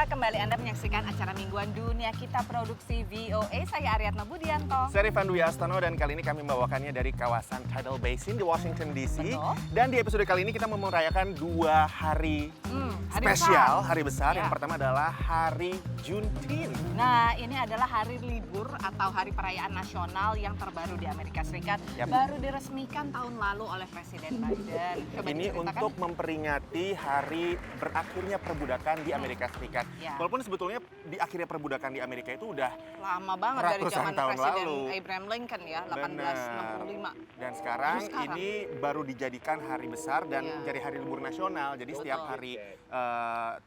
kembali Anda menyaksikan acara mingguan Dunia Kita Produksi VOA. Saya Aryatna Budianto. Saya Rifan Dwi Astono dan kali ini kami membawakannya dari kawasan Tidal Basin di Washington DC. Betul. Dan di episode kali ini kita mau merayakan dua hari spesial, hari besar. Yang pertama adalah Hari Juneteenth. Nah, ini adalah hari libur atau hari perayaan nasional yang terbaru di Amerika Serikat. Yap. Baru diresmikan tahun lalu oleh Presiden Biden. Coba Ini diceritakan. untuk memperingati hari berakhirnya perbudakan di Amerika Serikat. Ya. Walaupun sebetulnya di akhirnya perbudakan di Amerika itu udah lama banget dari ratusan zaman tahun Presiden lalu. Abraham Lincoln ya, 1865. Dan sekarang, Terus sekarang? ini baru dijadikan hari besar dan Iya. jadi hari libur nasional. Jadi setiap Betul. hari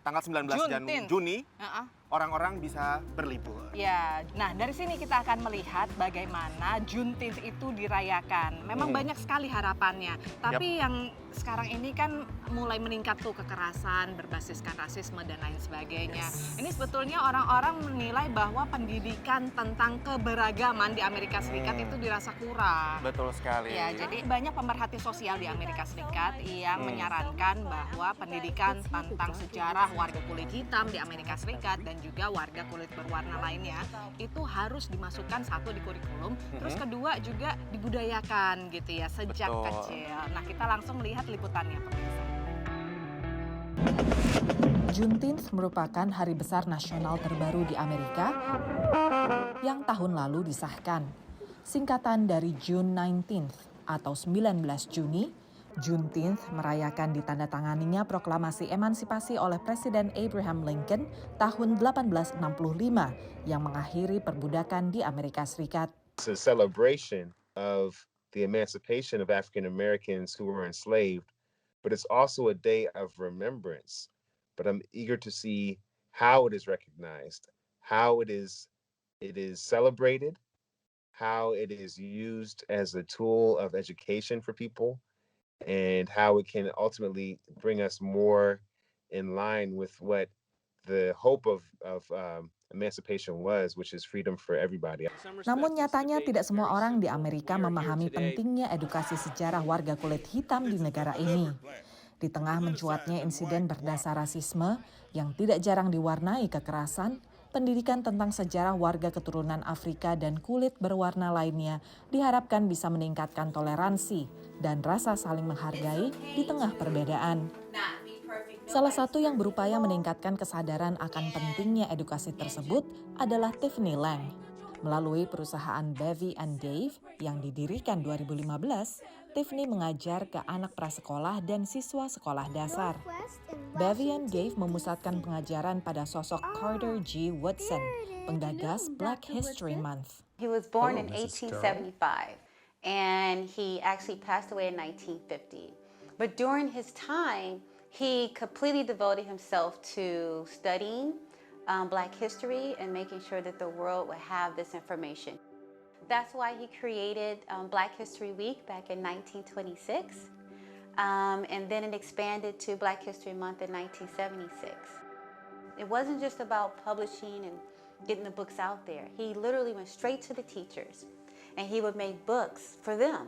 tanggal 19 Juneteenth. Juni Heeh. orang-orang bisa berlibur. Ya, nah dari sini kita akan melihat bagaimana Juneteenth itu dirayakan. Memang banyak sekali harapannya, tapi yang sekarang ini kan mulai meningkat tuh kekerasan berbasiskan rasisme dan lain sebagainya. Ini sebetulnya orang-orang menilai bahwa pendidikan tentang keberagaman di Amerika Serikat itu dirasa kurang. Betul sekali. Ya, jadi banyak pemerhati sosial di Amerika Serikat yang menyarankan bahwa pendidikan tentang sejarah warga kulit hitam di Amerika Serikat dan juga warga kulit berwarna lainnya itu harus dimasukkan satu di kurikulum, terus kedua juga dibudayakan gitu ya sejak Betul. kecil. Nah, kita langsung lihat liputannya pemirsa. Juneteenth merupakan hari besar nasional terbaru di Amerika yang tahun lalu disahkan. Singkatan dari June 19th atau 19 Juni, Juneteenth merayakan ditandatanganinya proklamasi emansipasi oleh Presiden Abraham Lincoln tahun 1865 yang mengakhiri perbudakan di Amerika Serikat. It's a celebration of the emancipation of African Americans who were enslaved, but it's also a day of remembrance. But I'm eager to see how it is recognized, how it is celebrated, how it is used as a tool of education for people, and how it can ultimately bring us more in line with what the hope of emancipation was, which is freedom for everybody. Namun nyatanya tidak semua orang di Amerika memahami pentingnya edukasi sejarah warga kulit hitam di negara ini. Di tengah mencuatnya insiden berdasar rasisme yang tidak jarang diwarnai kekerasan, pendidikan tentang sejarah warga keturunan Afrika dan kulit berwarna lainnya diharapkan bisa meningkatkan toleransi dan rasa saling menghargai di tengah perbedaan. Salah satu yang berupaya meningkatkan kesadaran akan pentingnya edukasi tersebut adalah Tiffany Lang. Melalui perusahaan Bevy and Dave yang didirikan 2015, Tiffany mengajar ke anak prasekolah dan siswa sekolah dasar. Bevy and Dave memusatkan pengajaran pada sosok Carter G. Woodson, penggagas Black History Month. He was born in 1875, and he actually passed away in 1950. But during his time, he completely devoted himself to studying Black history and making sure that the world would have this information. That's why he created Black History Week back in 1926, and then it expanded to Black History Month in 1976. It wasn't just about publishing and getting the books out there. He literally went straight to the teachers, and he would make books for them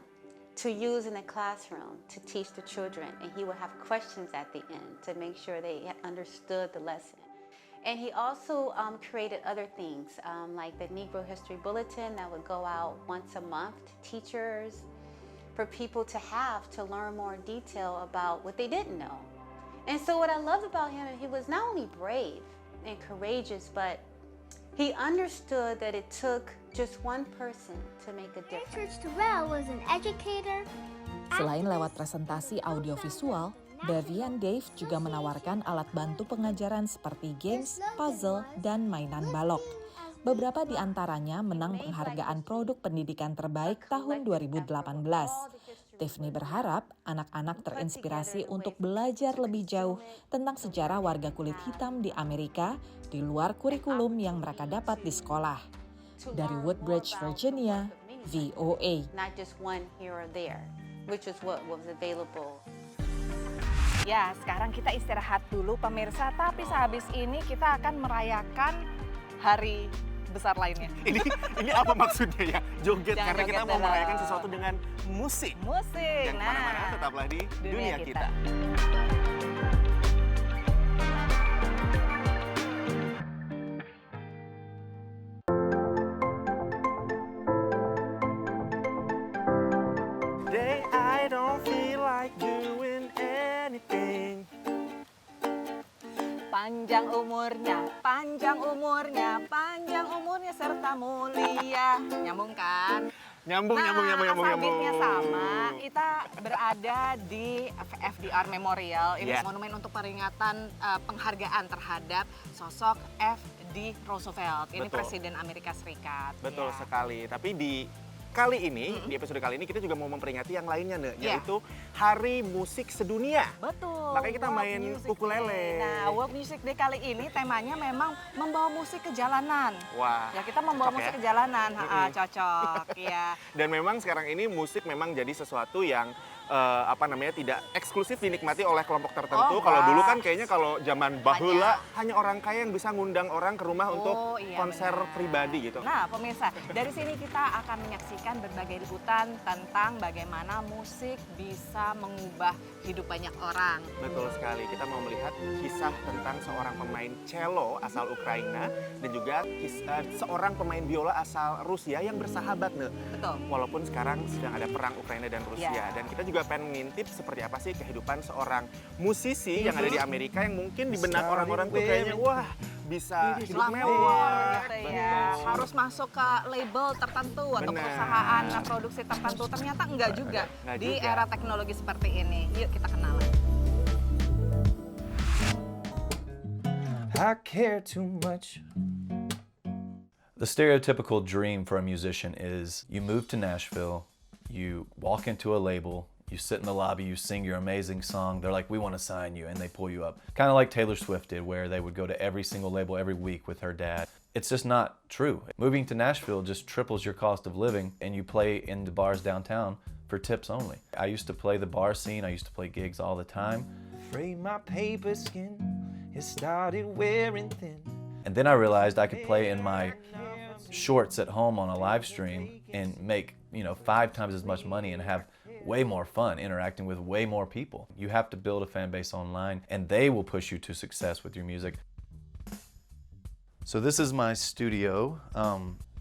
to use in the classroom to teach the children, and he would have questions at the end to make sure they understood the lesson. And he also created other things like the Negro History Bulletin that would go out once a month to teachers for people to have to learn more detail about what they didn't know. And so what I loved about him, he was not only brave and courageous, but he understood that it took just one person to make a difference. Church Terrell was an educator. Selain lewat presentasi audiovisual, Bevy and Dave juga menawarkan alat bantu pengajaran seperti games, puzzle, dan mainan balok. Beberapa di antaranya menang penghargaan produk pendidikan terbaik tahun 2018. Tiffany berharap anak-anak terinspirasi untuk belajar lebih jauh tentang sejarah warga kulit hitam di Amerika di luar kurikulum yang mereka dapat di sekolah. Dari Woodbridge, Virginia, VOA. Not just one here or there, which is what was available. Ya, sekarang kita istirahat dulu pemirsa, tapi sehabis ini kita akan merayakan hari besar lainnya. Ini apa maksudnya ya? Joget, Jangan karena kita joget mau dulu. merayakan sesuatu dengan musik. Musik. Jangan kemana-mana, tetaplah di Dunia Kita. panjang umurnya, panjang umurnya, panjang umurnya serta mulia. Nyambung kan? Nyambung. Asal beatnya sama, kita berada di FDR Memorial. Ini Yes. monumen untuk peringatan penghargaan terhadap sosok F.D. Roosevelt. Ini Betul. Presiden Amerika Serikat. Betul Ya. sekali. Tapi di kali ini, di episode kali ini kita juga mau memperingati yang lainnya, Nek, Iya. yaitu Hari Musik Sedunia. Betul. Makanya kita World main Music ukulele. Day. Nah, World Music Day kali ini temanya memang membawa musik ke jalanan. Wah. Ya, kita membawa cocok musik ya? ke jalanan. Cocok. Ya. Dan memang sekarang ini musik memang jadi sesuatu yang tidak eksklusif dinikmati oleh kelompok tertentu. Oh, Kalau dulu enggak. kan kayaknya kalau zaman bahula hanya orang kaya yang bisa ngundang orang ke rumah untuk iya, konser benar. pribadi gitu. Nah, pemirsa, dari sini kita akan menyaksikan berbagai liputan tentang bagaimana musik bisa mengubah hidup banyak orang. Betul sekali. Kita mau melihat kisah tentang seorang pemain cello asal Ukraina dan juga seorang pemain biola asal Rusia yang bersahabat, Nek. Betul. Walaupun sekarang sedang ada perang Ukraina dan Rusia. Ya. Dan kita juga pengen ngintip seperti apa sih kehidupan seorang musisi yang ada di Amerika yang mungkin di benak orang-orang tuh kayaknya wah bisa hidup mewah. Gitu ya. Harus masuk ke label tertentu atau Benar. perusahaan produksi tertentu. Ternyata enggak juga Enggak di juga. era teknologi seperti ini. Yuk kita kenalan. I care too much. The stereotypical dream for a musician is you move to Nashville, you walk into a label, you sit in the lobby, you sing your amazing song. They're like, we want to sign you, and they pull you up. Kind of like Taylor Swift did, where they would go to every single label every week with her dad. It's just not true. Moving to Nashville just triples your cost of living, and you play in the bars downtown for tips only. I used to play the bar scene, I used to play gigs all the time. Afraid my paper skin has started wearing thin. And then I realized I could play in my shorts at home on a live stream and make, 5 times as much money and have way more fun interacting with way more people. You have to build a fan base online and they will push you to success with your music. So this is my studio.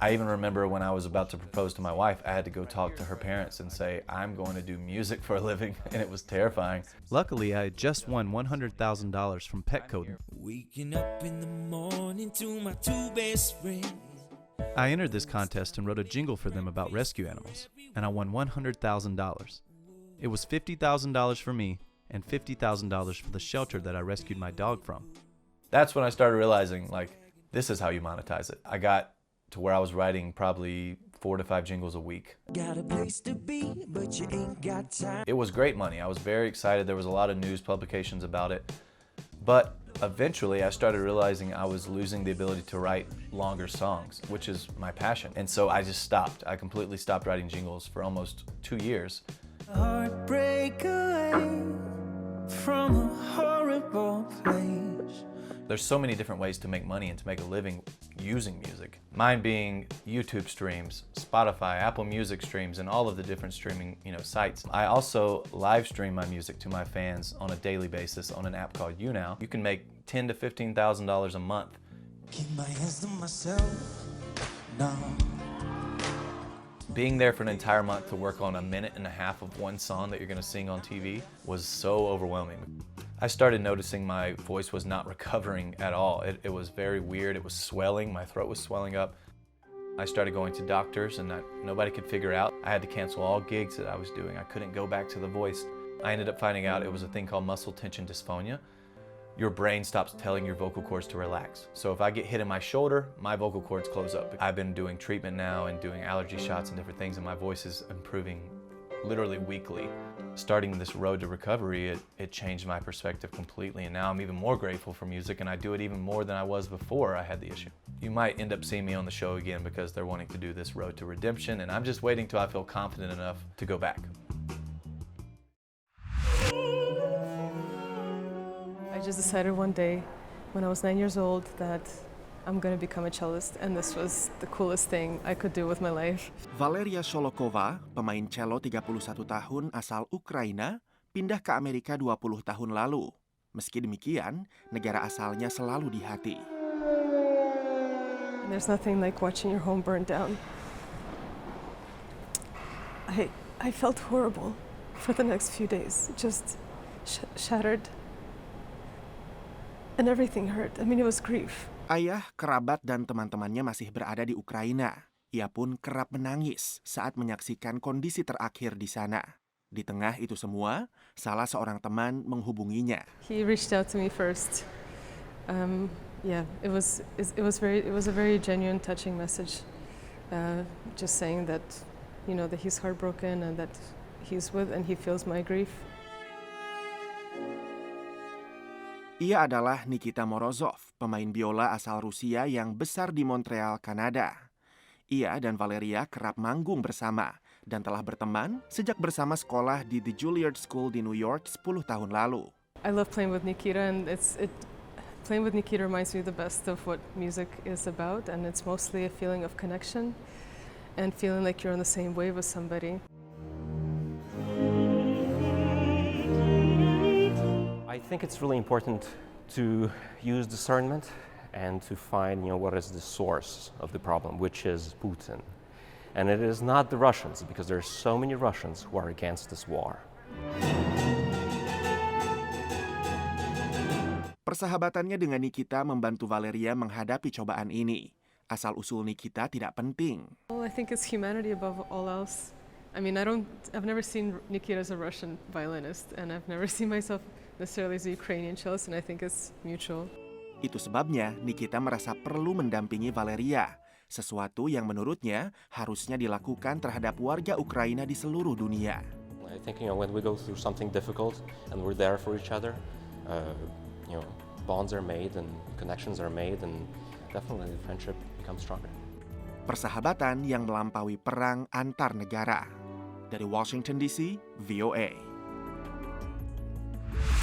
I even remember when I was about to propose to my wife, I had to go talk to her parents and say, I'm going to do music for a living, and it was terrifying. Luckily, I had just won $100,000 from Petco. Waking up in the morning to my two best friends. I entered this contest and wrote a jingle for them about rescue animals, and I won $100,000. It was $50,000 for me and $50,000 for the shelter that I rescued my dog from. That's when I started realizing, this is how you monetize it. I got to where I was writing probably 4 to 5 jingles a week. Got a place to be, but you ain't got time. It was great money. I was very excited. There was a lot of news publications about it. But eventually I started realizing I was losing the ability to write longer songs, which is my passion. And so I just stopped. I completely stopped writing jingles for almost 2 years. Heartbreak away from a horrible place. There's so many different ways to make money and to make a living using music. Mine being YouTube streams, Spotify, Apple Music streams, and all of the different streaming, sites. I also live stream my music to my fans on a daily basis on an app called YouNow. You can make $10,000 to $15,000 a month. Keep my hands to myself. No. Being there for an entire month to work on 1.5 minutes of one song that you're gonna sing on TV was so overwhelming. I started noticing my voice was not recovering at all. It was very weird. It was swelling. My throat was swelling up. I started going to doctors and nobody could figure out. I had to cancel all gigs that I was doing. I couldn't go back to the voice. I ended up finding out it was a thing called muscle tension dysphonia. Your brain stops telling your vocal cords to relax. So if I get hit in my shoulder, my vocal cords close up. I've been doing treatment now and doing allergy shots and different things, and my voice is improving literally weekly. Starting this road to recovery, it changed my perspective completely, and now I'm even more grateful for music, and I do it even more than I was before I had the issue. You might end up seeing me on the show again because they're wanting to do this road to redemption, and I'm just waiting till I feel confident enough to go back. I just decided one day when I was 9 years old that I'm going to become a cellist, and this was the coolest thing I could do with my life. Valeria Sholokova, pemain cello 31 tahun asal Ukraina, pindah ke Amerika 20 tahun lalu. Meski demikian, negara asalnya selalu di hati. There's nothing like watching your home burn down. I felt horrible for the next few days, just shattered. and everything hurt. I mean, it was grief. Ayah, kerabat, dan teman-temannya masih berada di Ukraina. Ia pun kerap menangis saat menyaksikan kondisi terakhir di sana. Di tengah itu semua, salah seorang teman menghubunginya. He reached out to me first. It was a very genuine, touching message. Just saying that, that he's heartbroken and that he's with and he feels my grief. Ia adalah Nikita Morozov, pemain biola asal Rusia yang besar di Montreal, Kanada. Ia dan Valeria kerap manggung bersama dan telah berteman sejak bersama sekolah di The Juilliard School di New York 10 tahun lalu. I love playing with Nikita, and playing with Nikita reminds me the best of what music is about, and it's mostly a feeling of connection and feeling like you're on the same wave with somebody. I think it's really important to use discernment and to find, what is the source of the problem, which is Putin. And it is not the Russians, because there are so many Russians who are against this war. Persahabatannya dengan Nikita membantu Valeria menghadapi cobaan ini. Asal-usul Nikita tidak penting. Well, I think it's humanity above all else. I mean, I've never seen Nikita as a Russian violinist, and I've never seen myself necessarily as a Ukrainian cellist, and I think it's mutual. Itu sebabnya Nikita merasa perlu mendampingi Valeria, sesuatu yang menurutnya harusnya dilakukan terhadap warga Ukraina di seluruh dunia. I think, when we go through something difficult and we're there for each other, bonds are made and connections are made, and definitely the friendship becomes stronger. Persahabatan yang melampaui perang antar negara. Dari Washington DC, VOA.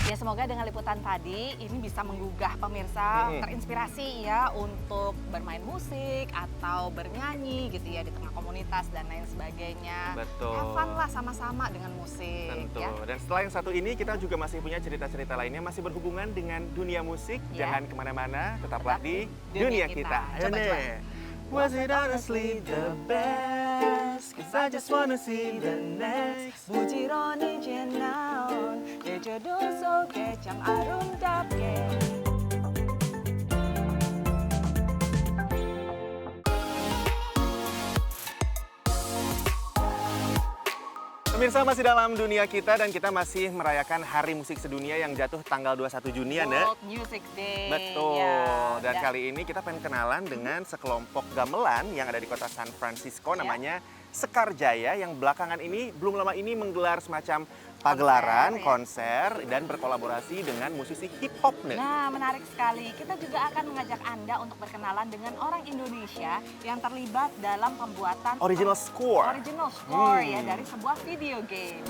Ya, semoga dengan liputan tadi ini bisa menggugah pemirsa terinspirasi ya untuk bermain musik atau bernyanyi gitu ya di tengah komunitas dan lain sebagainya. Betul. Have fun lah sama-sama dengan musik. Tentu. Ya. Dan setelah yang satu ini kita juga masih punya cerita-cerita lainnya masih berhubungan dengan dunia musik. Ya. Jangan kemana-mana, tetaplah di dunia kita. Ayo Coba. deh. Was it honestly the best? Cause I just wanna see the next. 부지런히 지나온 내 저도 속에 참 아름답게. Pemirsa, masih dalam dunia kita dan kita masih merayakan Hari Musik Sedunia yang jatuh tanggal 21 Juni ya, World Music Day. Betul. Ya, dan kali ini kita pengen kenalan dengan sekelompok gamelan yang ada di kota San Francisco, namanya Sekar Jaya, yang belakangan ini belum lama ini menggelar semacam pagelaran, konser, dan berkolaborasi dengan musisi hip hop nih. Nah, menarik sekali. Kita juga akan mengajak Anda untuk berkenalan dengan orang Indonesia yang terlibat dalam pembuatan Original score ya dari sebuah video game.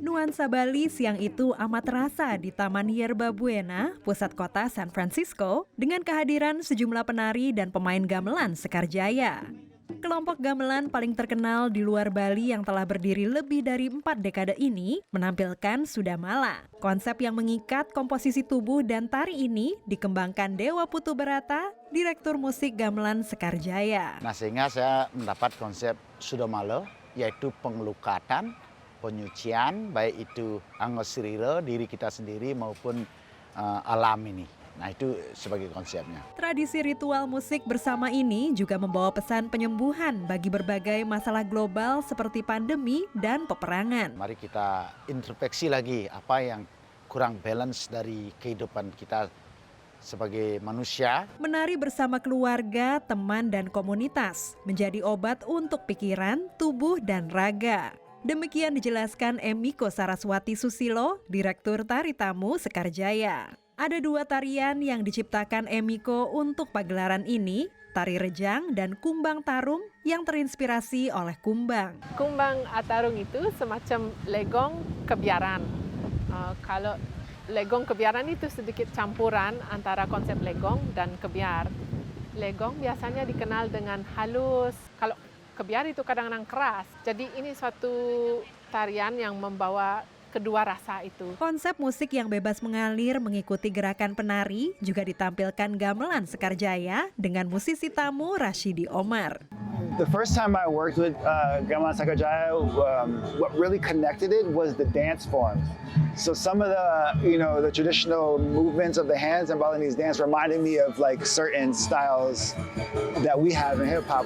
Nuansa Bali siang itu amat terasa di Taman Yerba Buena, pusat kota San Francisco, dengan kehadiran sejumlah penari dan pemain gamelan Sekar Jaya. Kelompok gamelan paling terkenal di luar Bali yang telah berdiri lebih dari 4 dekade ini menampilkan Sudamala. Konsep yang mengikat komposisi tubuh dan tari ini dikembangkan Dewa Putu Barata, Direktur Musik Gamelan Sekar Jaya. Nah, sehingga saya mendapat konsep Sudamala, yaitu pengelukatan, penyucian, baik itu angosrira, diri kita sendiri maupun alam ini. Nah, itu sebagai konsepnya. Tradisi ritual musik bersama ini juga membawa pesan penyembuhan bagi berbagai masalah global seperti pandemi dan peperangan. Mari kita introspeksi lagi apa yang kurang balance dari kehidupan kita sebagai manusia. Menari bersama keluarga, teman, dan komunitas menjadi obat untuk pikiran, tubuh, dan raga. Demikian dijelaskan Emiko Saraswati Susilo, Direktur Tari Tamu Sekar Jaya. Ada 2 tarian yang diciptakan Emiko untuk pagelaran ini, tari rejang dan kumbang tarung yang terinspirasi oleh kumbang. Kumbang tarung itu semacam legong kebiaran. Kalau legong kebiaran itu sedikit campuran antara konsep legong dan kebiar. Legong biasanya dikenal dengan halus, kalau kebiar itu kadang-kadang keras. Jadi ini suatu tarian yang membawa kedua rasa itu. Konsep musik yang bebas mengalir mengikuti gerakan penari juga ditampilkan gamelan Sekarjaya dengan musisi tamu Rashidi Omar. The first time I worked with Gamelan Sekarjaya, what really connected it was the dance form. So some of the traditional movements of the hands and Balinese dance reminded me of like certain styles that we have in hip hop.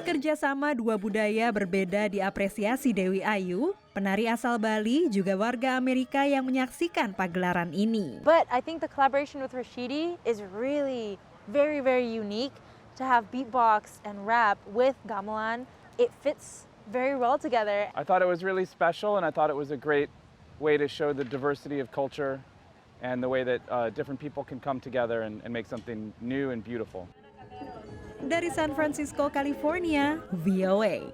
Kerjasama dua budaya berbeda diapresiasi Dewi Ayu, penari asal Bali juga warga Amerika yang menyaksikan pagelaran ini. But I think the collaboration with Rashidi is really very, very unique. To have beatbox and rap with gamelan, it fits very well together. I thought it was really special, and I thought it was a great way to show the diversity of culture and the way that different people can come together and make something new and beautiful. Dari San Francisco, California, VOA.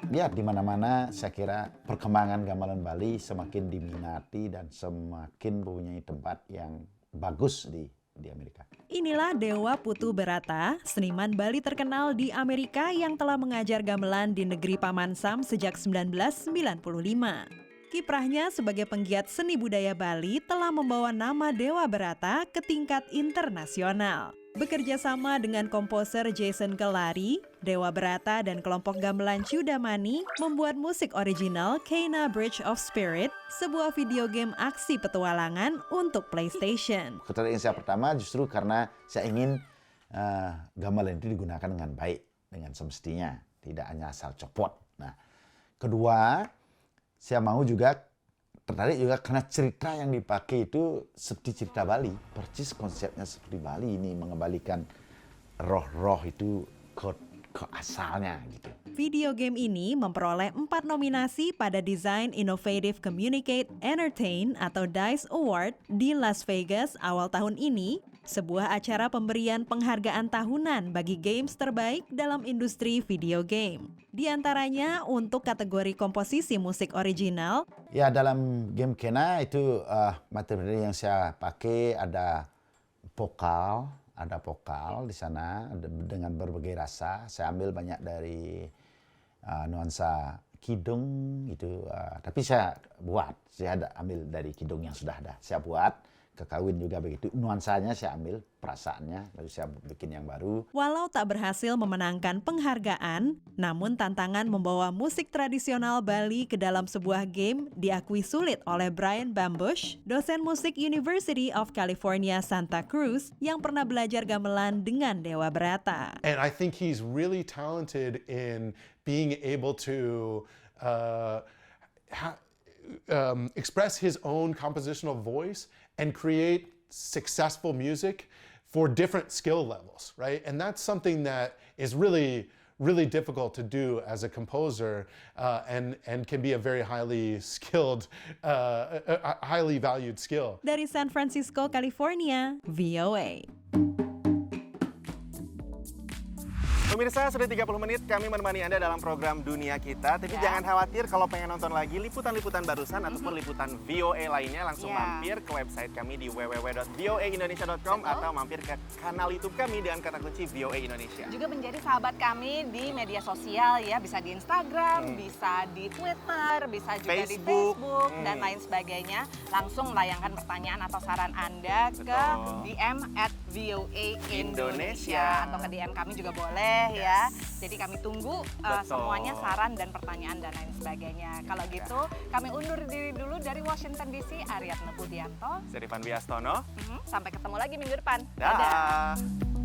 Ya, di mana-mana saya kira perkembangan gamelan Bali semakin diminati dan semakin mempunyai tempat yang bagus di Amerika. Inilah Dewa Putu Berata, seniman Bali terkenal di Amerika yang telah mengajar gamelan di negeri Paman Sam sejak 1995. Kiprahnya sebagai penggiat seni budaya Bali telah membawa nama Dewa Berata ke tingkat internasional. Bekerja sama dengan komposer Jason Kelari, Dewa Berata dan kelompok gamelan Cudamani membuat musik original Kena Bridge of Spirit, sebuah video game aksi petualangan untuk PlayStation. Ketertarikan saya pertama justru karena saya ingin gamelan itu digunakan dengan baik, dengan semestinya, tidak hanya asal copot. Nah, kedua, saya mau juga tertarik juga karena cerita yang dipakai itu seperti cerita Bali. Persis konsepnya seperti Bali ini, mengembalikan roh-roh itu ke asalnya gitu. Video game ini memperoleh 4 nominasi pada Design Innovative Communicate Entertain atau DICE Award di Las Vegas awal tahun ini, sebuah acara pemberian penghargaan tahunan bagi games terbaik dalam industri video game. Di antaranya untuk kategori komposisi musik original. Ya, dalam game Kena itu materi yang saya pakai ada vokal di sana dengan berbagai rasa. Saya ambil banyak dari nuansa kidung itu, tapi saya ada ambil dari kidung yang sudah ada. Saya buat kekawin juga begitu. Nuansanya saya ambil, perasaannya, lalu saya bikin yang baru. Walau tak berhasil memenangkan penghargaan, namun tantangan membawa musik tradisional Bali ke dalam sebuah game diakui sulit oleh Brian Bambush, dosen musik University of California Santa Cruz yang pernah belajar gamelan dengan Dewa Berata. And I think he's really talented in being able to express his own compositional voice and create successful music for different skill levels, right? And that's something that is really difficult to do as a composer, and can be a very highly skilled, highly valued skill. Dari San Francisco, California, VOA. Pemirsa, sudah 30 menit kami menemani Anda dalam program Dunia Kita. Tapi jangan khawatir kalau pengen nonton lagi liputan-liputan barusan ataupun liputan VOA lainnya, langsung mampir ke website kami di www.voaindonesia.com atau mampir ke kanal YouTube kami dengan kata kunci VOA Indonesia. Juga menjadi sahabat kami di media sosial ya, bisa di Instagram, bisa di Twitter, bisa juga di Facebook dan lain sebagainya. Langsung layangkan pertanyaan atau saran Anda ke DM @voaindonesia atau ke DM kami juga boleh. Ya, jadi kami tunggu semuanya saran dan pertanyaan dan lain sebagainya. Kalau gitu, kami undur diri dulu dari Washington DC. Aryatna Pudianto, Serifan Biastono. Sampai ketemu lagi minggu depan. Dadah.